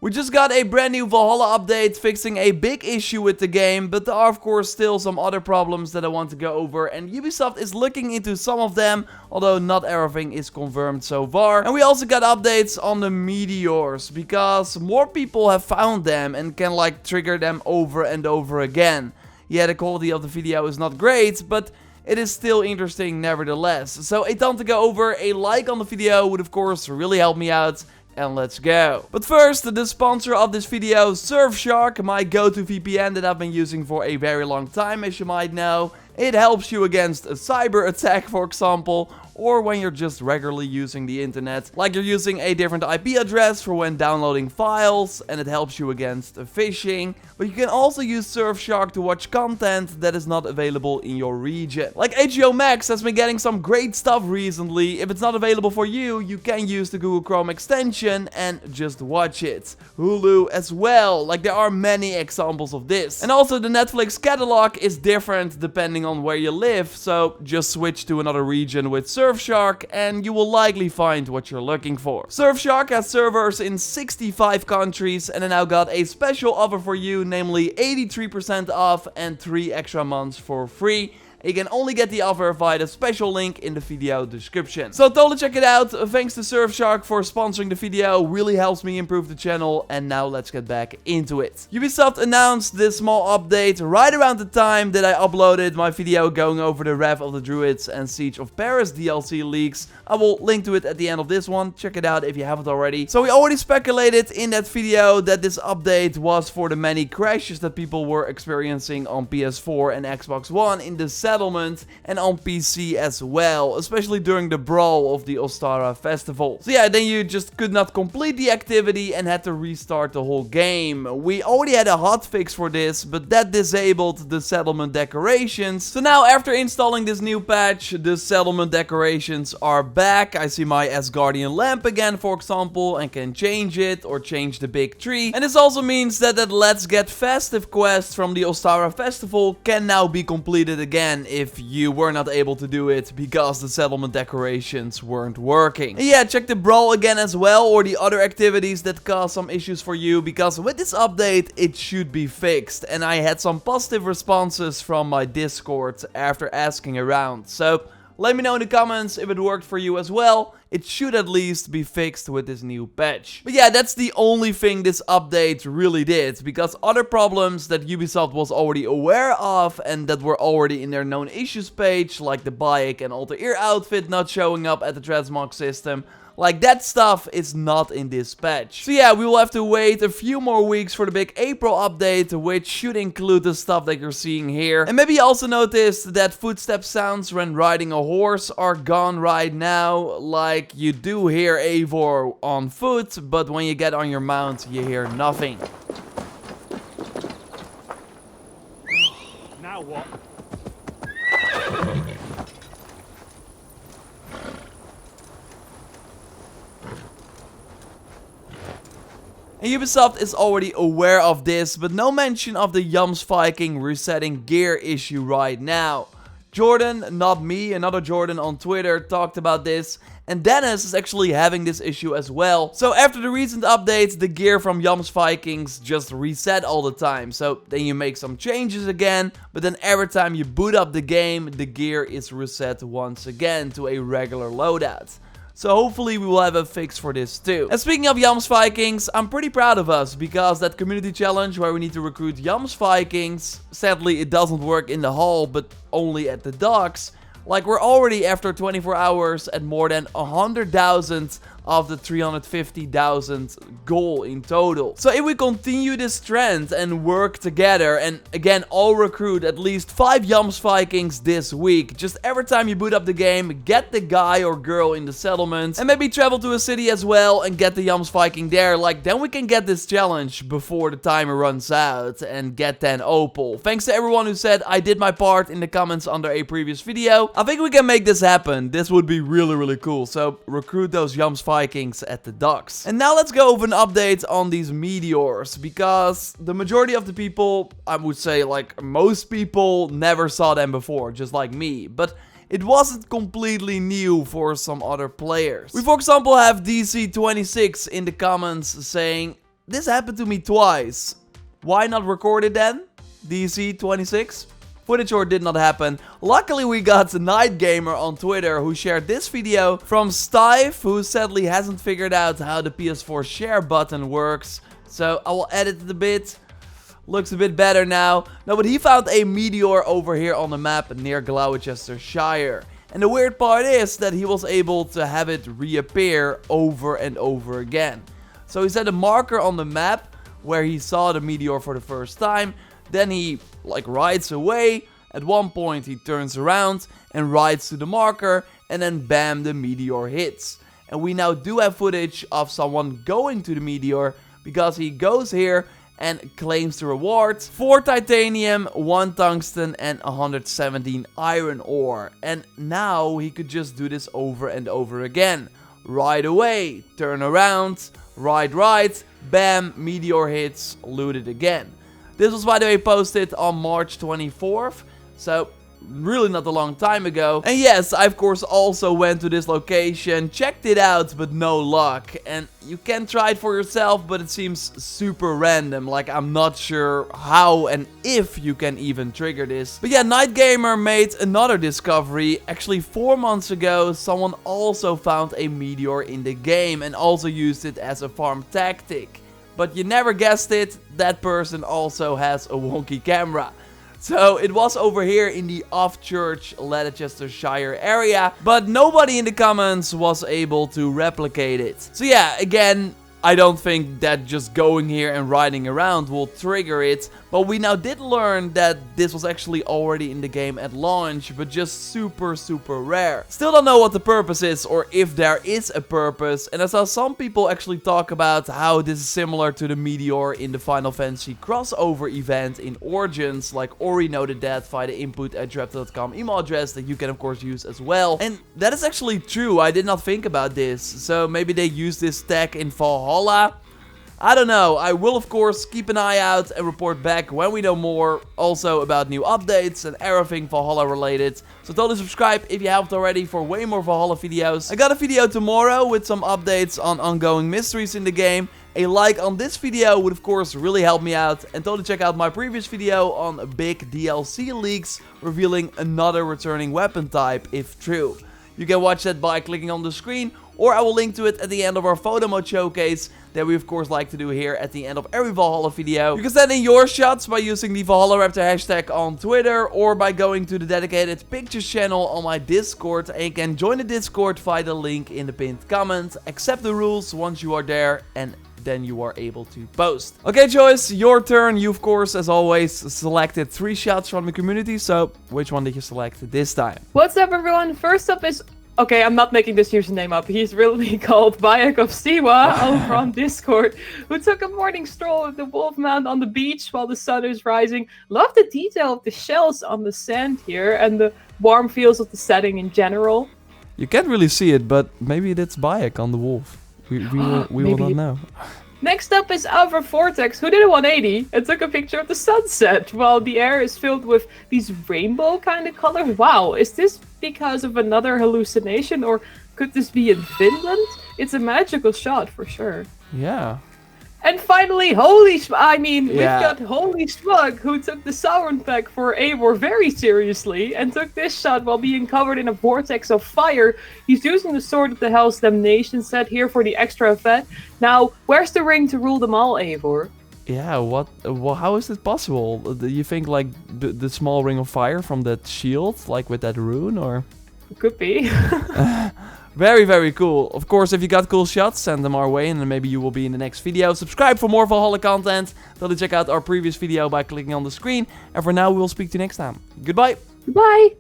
We just got a brand new Valhalla update fixing a big issue with the game, but there are of course still some other problems that I want to go over, and Ubisoft is looking into some of them, although not everything is confirmed so far. And we also got updates on the meteors, because more people have found them and can like trigger them over and over again. Yeah, the quality of the video is not great, but it is still interesting nevertheless. So a ton to go over. A like on the video would of course really help me out. And let's go. But first, the sponsor of this video, Surfshark, my go-to VPN that I've been using for a very long time, as you might know. It helps you against a cyber attack, for example, or when you're just regularly using the internet, like you're using a different IP address for when downloading files, and it helps you against phishing. But you can also use Surfshark to watch content that is not available in your region. Like HBO Max has been getting some great stuff recently. If it's not available for you, you can use the Google Chrome extension and just watch it. Hulu as well, like there are many examples of this. And also the Netflix catalog is different depending on where you live, so just switch to another region with Surfshark and you will likely find what you're looking for. Surfshark has servers in 65 countries and I now got a special offer for you, namely 83% off and 3 extra months for free. You can only get the offer via the special link in the video description. So totally check it out. Thanks to Surfshark for sponsoring the video. Really helps me improve the channel. And now let's get back into it. Ubisoft announced this small update right around the time that I uploaded my video going over the Wrath of the Druids and Siege of Paris DLC leaks. I will link to it at the end of this one. Check it out if you haven't already. So we already speculated in that video that this update was for the many crashes that people were experiencing on PS4 and Xbox One in the settlement and on PC as well, especially during the brawl of the Ostara festival. So yeah, then you just could not complete the activity and had to restart the whole game. We already had a hotfix for this, but that disabled the settlement decorations. So now after installing this new patch, the settlement decorations are back. I see my Asgardian lamp again, for example, and can change it or change the big tree. And this also means that Let's Get Festive quest from the Ostara festival can now be completed again if you were not able to do it because the settlement decorations weren't working. And yeah, check the brawl again as well, or the other activities that cause some issues for you, because with this update it should be fixed. And I had some positive responses from my Discord after asking around. So let me know in the comments if it worked for you as well. It should at least be fixed with this new patch. But yeah, that's the only thing this update really did, because other problems that Ubisoft was already aware of and that were already in their known issues page, like the bike and alter ear outfit not showing up at the transmog system, like that stuff is not in this patch. So yeah, we will have to wait a few more weeks for the big April update, which should include the stuff that you're seeing here. And maybe you also noticed that footstep sounds when riding a horse are gone right now. Like you do hear Eivor on foot, but when you get on your mount, you hear nothing. Now what? And Ubisoft is already aware of this, but no mention of the Jams Viking resetting gear issue right now. Jordan, not me, another Jordan on Twitter talked about this, and Dennis is actually having this issue as well. So after the recent updates, the gear from Jams Vikings just reset all the time. So then you make some changes again, but then every time you boot up the game, the gear is reset once again to a regular loadout. So hopefully we will have a fix for this too. And speaking of Jams Vikings, I'm pretty proud of us, because that community challenge where we need to recruit Jams Vikings, sadly it doesn't work in the hall but only at the docks. Like we're already after 24 hours at more than 100,000 of the 350,000 goal in total. So if we continue this trend and work together, and again all recruit at least 5 Jams Vikings this week, just every time you boot up the game, get the guy or girl in the settlement, and maybe travel to a city as well and get the Jams Viking there, like then we can get this challenge before the timer runs out and get 10 opal. Thanks to everyone who said I did my part in the comments under a previous video. I think we can make this happen. This would be really cool. So recruit those Jams Vikings at the docks. And now let's go over an update on these meteors, because the majority of the people, I would say like most people, never saw them before, just like me. But it wasn't completely new for some other players. We for example have DC26 in the comments saying, this happened to me twice. Why not record it then? DC 26? Footage or did not happen. Luckily we got Night Gamer on Twitter who shared this video from Steve, who sadly hasn't figured out how the PS4 share button works. So I will edit it a bit. Looks a bit better now. No, but he found a meteor over here on the map near Gloucestershire. And the weird part is that he was able to have it reappear over and over again. So he set a marker on the map where he saw the meteor for the first time. Then he rides away. At one point he turns around and rides to the marker, and then bam, the meteor hits. And we now do have footage of someone going to the meteor, because he goes here and claims the rewards: 4 titanium, 1 tungsten and 117 iron ore. And now he could just do this over and over again. Ride away, turn around, ride right, bam, meteor hits, loot it again. This was, by the way, posted on March 24th, so really not a long time ago. And yes, I of course also went to this location, checked it out, but no luck. And you can try it for yourself, but it seems super random. Like, I'm not sure how and if you can even trigger this. But yeah, Night Gamer made another discovery. Actually, 4 months ago, someone also found a meteor in the game and also used it as a farm tactic. But you never guessed it, that person also has a wonky camera. So it was over here in the off-church Leicestershire area, but nobody in the comments was able to replicate it. So yeah, again, I don't think that just going here and riding around will trigger it, but we now did learn that this was actually already in the game at launch, but just super rare. Still don't know what the purpose is, or if there is a purpose, and I saw some people actually talk about how this is similar to the meteor in the Final Fantasy crossover event in Origins, like Ori noted that via the input@joraptor.com email address that you can of course use as well. And that is actually true, I did not think about this, so maybe they use this tech in Valhalla. I don't know. I will of course keep an eye out and report back when we know more, also about new updates and everything Valhalla related. So totally subscribe if you haven't already for way more Valhalla videos. I got a video tomorrow with some updates on ongoing mysteries in the game. A like on this video would of course really help me out, and totally check out my previous video on big DLC leaks revealing another returning weapon type if true. You can watch that by clicking on the screen, or I will link to it at the end of our photo mode showcase that we of course like to do here at the end of every Valhalla video. You can send in your shots by using the JorRaptor hashtag on Twitter, or by going to the dedicated pictures channel on my Discord, and you can join the Discord via the link in the pinned comment. Accept the rules once you are there, and then you are able to post. Okay, Joyce, your turn. You of course, as always, selected 3 shots from the community, so which one did you select this time? What's up, everyone? First up is... Okay, I'm not making this username up. He's really called Bayek of Siwa over on Discord, who took a morning stroll with the Wolfman on the beach while the sun is rising. Love the detail of the shells on the sand here and the warm feels of the setting in general. You can't really see it, but maybe that's Bayek on the wolf. We will not know. Next up is Alva Vortex, who did a 180 and took a picture of the sunset while the air is filled with these rainbow kind of colors. Wow, is this because of another hallucination, or could this be in Finland? It's a magical shot for sure. Yeah. And finally, we've got Holy Smug, who took the Sauron pack for Eivor very seriously and took this shot while being covered in a vortex of fire. He's using the Sword of the Hell's Damnation set here for the extra effect. Now, where's the ring to rule them all, Eivor? Yeah, how is this possible? Do you think like the small ring of fire from that shield, like with that rune, or? Could be. Very cool. Of course, if you got cool shots, send them our way and then maybe you will be in the next video. Subscribe for more Valhalla content. Totally check out our previous video by clicking on the screen. And for now, we will speak to you next time. Goodbye. Goodbye.